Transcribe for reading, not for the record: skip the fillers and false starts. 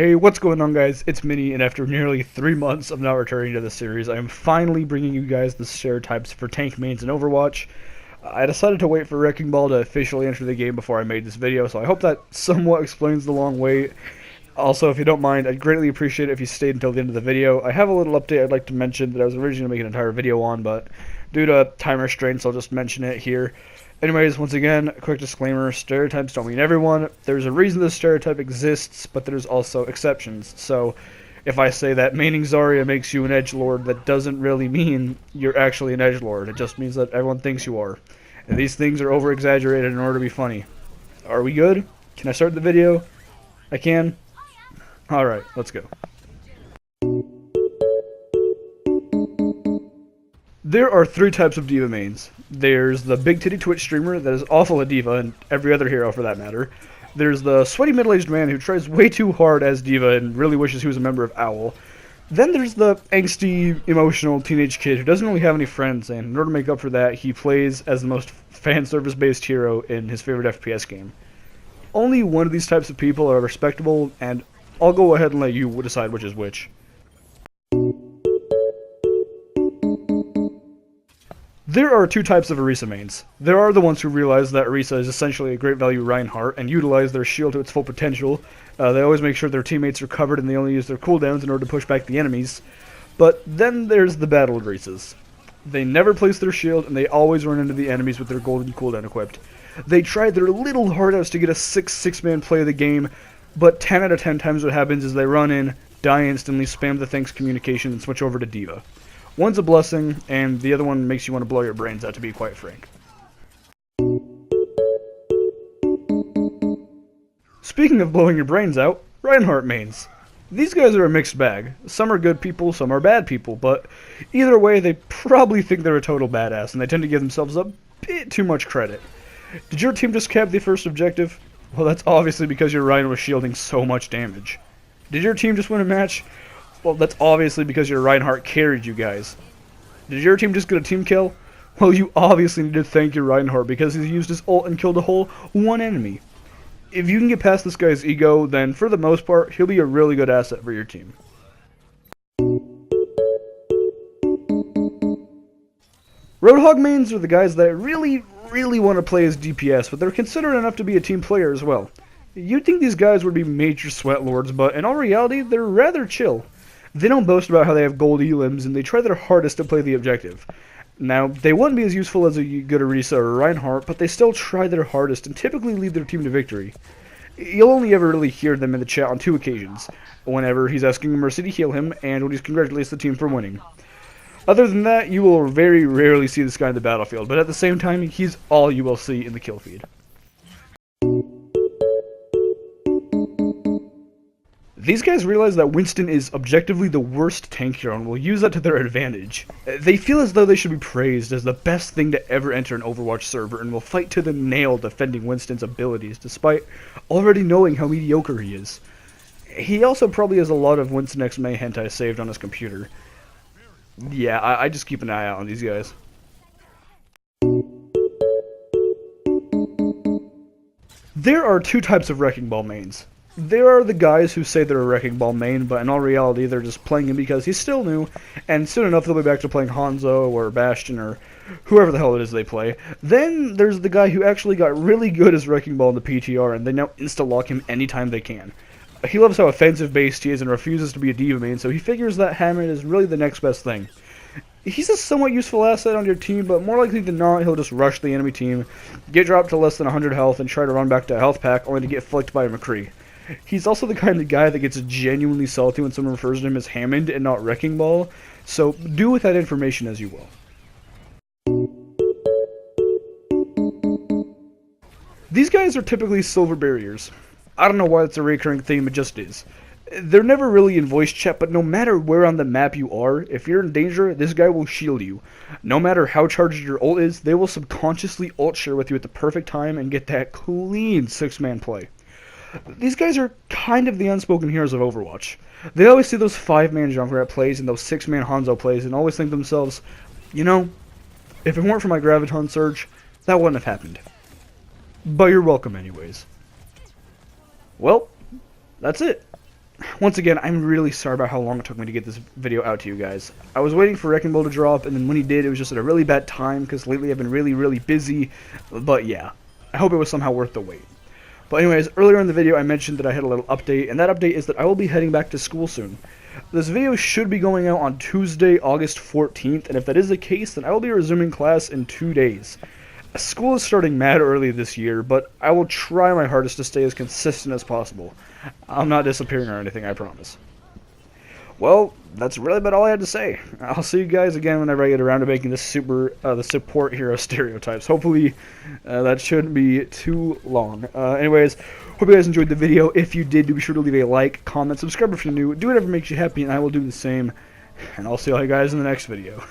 Hey, what's going on, guys? It's Minnie, and after nearly 3 months of not returning to the series, I am finally bringing you guys the stereotypes for tank mains in Overwatch. I decided to wait for Wrecking Ball to officially enter the game before I made this video, so I hope that somewhat explains the long wait. Also, if you don't mind, I'd greatly appreciate it if you stayed until the end of the video. I have a little update I'd like to mention that I was originally going to make an entire video on, but due to time restraints, I'll just mention it here. Anyways, once again, a quick disclaimer, stereotypes don't mean everyone. There's a reason the stereotype exists, but there's also exceptions. So, if I say that maining Zarya makes you an edgelord, that doesn't really mean you're actually an edgelord. It just means that everyone thinks you are. And these things are over-exaggerated in order to be funny. Are we good? Can I start the video? I can? Alright, let's go. There are 3 types of D.va mains. There's the big titty Twitch streamer that is awful at D.va, and every other hero for that matter. There's the sweaty middle-aged man who tries way too hard as D.va and really wishes he was a member of OWL. Then there's the angsty, emotional teenage kid who doesn't really have any friends, and in order to make up for that, he plays as the most fan service-based hero in his favorite FPS game. Only one of these types of people are respectable, and I'll go ahead and let you decide which is which. There are 2 types of Orisa mains. There are the ones who realize that Orisa is essentially a great value Reinhardt and utilize their shield to its full potential. They always make sure their teammates are covered and they only use their cooldowns in order to push back the enemies. But then there's the battle Orisas. They never place their shield and they always run into the enemies with their golden cooldown equipped. They try their little hardest to get a 6-6-man play of the game, but 10 out of 10 times what happens is they run in, die instantly, spam the thanks communication, and switch over to D.va. One's a blessing, and the other one makes you want to blow your brains out, to be quite frank. Speaking of blowing your brains out, Reinhardt mains. These guys are a mixed bag. Some are good people, some are bad people, but either way, they probably think they're a total badass, and they tend to give themselves a bit too much credit. Did your team just cap the first objective? Well, that's obviously because your Rhino was shielding so much damage. Did your team just win a match? Well, that's obviously because your Reinhardt carried you guys. Did your team just get a team kill? Well, you obviously need to thank your Reinhardt because he used his ult and killed a whole 1 enemy. If you can get past this guy's ego, then for the most part, he'll be a really good asset for your team. Roadhog mains are the guys that really want to play as DPS, but they're considered enough to be a team player as well. You'd think these guys would be major sweat lords, but in all reality, they're rather chill. They don't boast about how they have gold elims, and they try their hardest to play the objective. Now, they wouldn't be as useful as a good Orisa or Reinhardt, but they still try their hardest and typically lead their team to victory. You'll only ever really hear them in the chat on 2 occasions, whenever he's asking Mercy to heal him, and when he congratulates the team for winning. Other than that, you will very rarely see this guy in the battlefield, but at the same time, he's all you will see in the kill feed. These guys realize that Winston is objectively the worst tank hero and will use that to their advantage. They feel as though they should be praised as the best thing to ever enter an Overwatch server and will fight to the nail defending Winston's abilities despite already knowing how mediocre he is. He also probably has a lot of Winston X May hentai saved on his computer. Yeah, I just keep an eye out on these guys. There are 2 types of Wrecking Ball mains. There are the guys who say they're a Wrecking Ball main, but in all reality they're just playing him because he's still new, and soon enough they'll be back to playing Hanzo or Bastion or whoever the hell it is they play. Then there's the guy who actually got really good as Wrecking Ball in the PTR, and they now insta-lock him anytime they can. He loves how offensive-based he is and refuses to be a D.va main, so he figures that Hammond is really the next best thing. He's a somewhat useful asset on your team, but more likely than not, he'll just rush the enemy team, get dropped to less than 100 health, and try to run back to a health pack, only to get flicked by a McCree. He's also the kind of guy that gets genuinely salty when someone refers to him as Hammond and not Wrecking Ball, so do with that information as you will. These guys are typically silver barriers. I don't know why it's a recurring theme, it just is. They're never really in voice chat, but no matter where on the map you are, if you're in danger, this guy will shield you. No matter how charged your ult is, they will subconsciously ult share with you at the perfect time and get that clean 6-man play. These guys are kind of the unspoken heroes of Overwatch. They always see those 5-man Junkrat plays and those 6-man Hanzo plays and always think to themselves, you know, if it weren't for my Graviton Surge, that wouldn't have happened. But you're welcome anyways. Well, that's it. once again, I'm really sorry about how long it took me to get this video out to you guys. I was waiting for Wrecking Ball to drop, and then when he did, it was just at a really bad time, because lately I've been really busy. But yeah, I hope it was somehow worth the wait. But anyways, earlier in the video I mentioned that I had a little update, and that update is that I will be heading back to school soon. This video should be going out on Tuesday, August 14th, and if that is the case, then I will be resuming class in 2 days. School is starting mad early this year, but I will try my hardest to stay as consistent as possible. I'm not disappearing or anything, I promise. Well, that's really about all I had to say. I'll see you guys again whenever I get around to making this the support hero stereotypes. Hopefully, that shouldn't be too long. Anyways, hope you guys enjoyed the video. If you did, do be sure to leave a like, comment, subscribe if you're new. Do whatever makes you happy, and I will do the same. And I'll see all you guys in the next video.